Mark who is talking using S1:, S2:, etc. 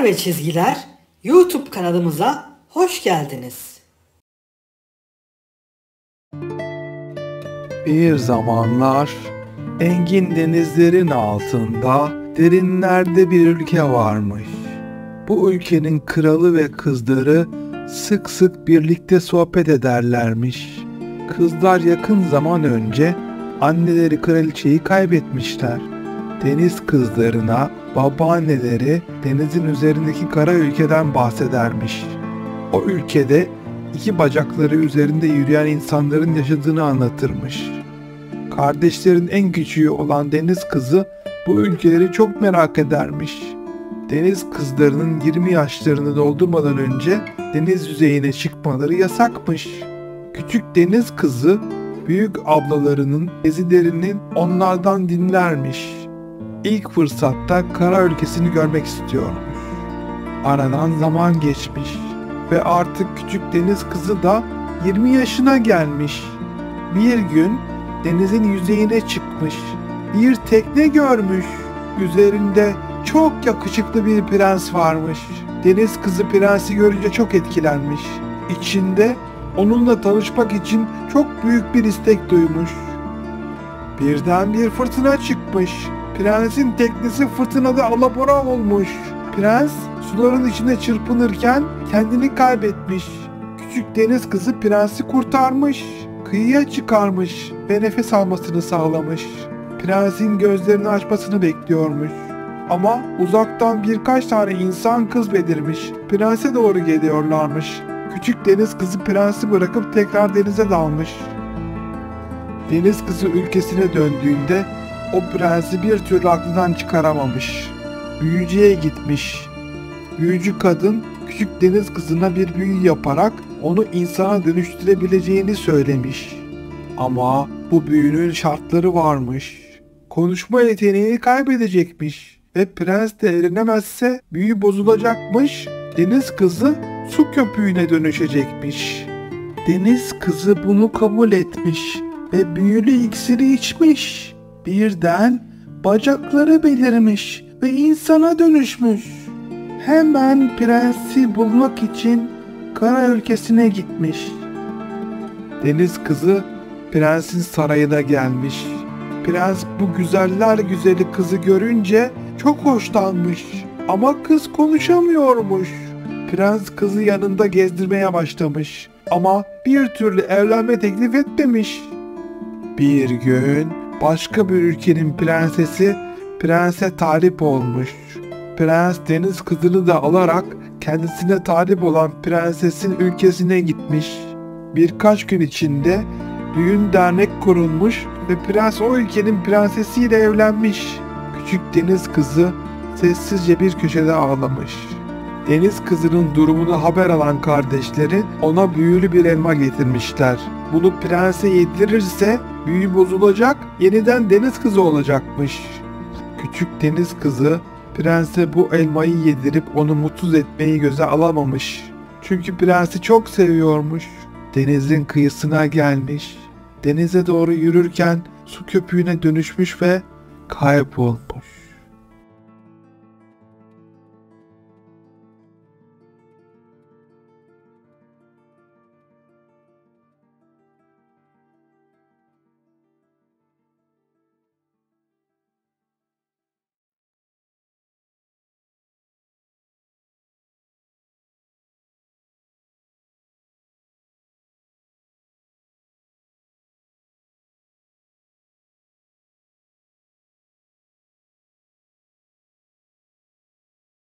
S1: ve Çizgiler YouTube kanalımıza hoş geldiniz.
S2: Bir zamanlar engin denizlerin altında derinlerde bir ülke varmış. Bu ülkenin kralı ve kızları sık sık birlikte sohbet ederlermiş. Kızlar yakın zaman önce anneleri kraliçeyi kaybetmişler. Deniz kızlarına babaanneleri denizin üzerindeki kara ülkeden bahsedermiş. O ülkede iki bacakları üzerinde yürüyen insanların yaşadığını anlatırmış. Kardeşlerin en küçüğü olan deniz kızı bu ülkeleri çok merak edermiş. Deniz kızlarının 20 yaşlarını doldurmadan önce deniz yüzeyine çıkmaları yasakmış. Küçük deniz kızı büyük ablalarının gezilerini onlardan dinlermiş. İlk fırsatta kara ülkesini görmek istiyormuş. Aradan zaman geçmiş ve artık küçük deniz kızı da 20 yaşına gelmiş. Bir gün denizin yüzeyine çıkmış. Bir tekne görmüş. Üzerinde çok yakışıklı bir prens varmış. Deniz kızı prensi görünce çok etkilenmiş. İçinde onunla tanışmak için çok büyük bir istek duymuş. Birden bir fırtına çıkmış. Prensin teknesi fırtınada alabora olmuş. Prens suların içinde çırpınırken kendini kaybetmiş. Küçük deniz kızı prensi kurtarmış. Kıyıya çıkarmış ve nefes almasını sağlamış. Prensin gözlerini açmasını bekliyormuş. Ama uzaktan birkaç tane insan kız belirmiş. Prense doğru geliyorlarmış. Küçük deniz kızı prensi bırakıp tekrar denize dalmış. Deniz kızı ülkesine döndüğünde o prensi bir türlü aklından çıkaramamış. Büyücüye gitmiş. Büyücü kadın küçük deniz kızına bir büyü yaparak onu insana dönüştürebileceğini söylemiş. Ama bu büyünün şartları varmış. Konuşma yeteneğini kaybedecekmiş ve prens de eğlenemezse büyü bozulacakmış. Deniz kızı su köpüğüne dönüşecekmiş. Deniz kızı bunu kabul etmiş ve büyülü iksiri içmiş. Birden bacakları belirmiş ve insana dönüşmüş. Hemen prensi bulmak için kara ülkesine gitmiş. Deniz kızı prensin sarayına gelmiş. Prens bu güzeller güzeli kızı görünce çok hoşlanmış. Ama kız konuşamıyormuş. Prens kızı yanında gezdirmeye başlamış. Ama bir türlü evlenme teklif etmemiş. Bir gün başka bir ülkenin prensesi prense talip olmuş. Prens deniz kızını da alarak kendisine talip olan prensesin ülkesine gitmiş. Birkaç gün içinde düğün dernek kurulmuş ve prens o ülkenin prensesiyle evlenmiş. Küçük deniz kızı sessizce bir köşede ağlamış. Deniz kızının durumunu haber alan kardeşleri ona büyülü bir elma getirmişler. Bunu prense yedirirse büyü bozulacak, yeniden deniz kızı olacakmış. Küçük deniz kızı prense bu elmayı yedirip onu mutsuz etmeyi göze alamamış. Çünkü prensi çok seviyormuş. Denizin kıyısına gelmiş. Denize doğru yürürken su köpüğüne dönüşmüş ve kaybolmuş.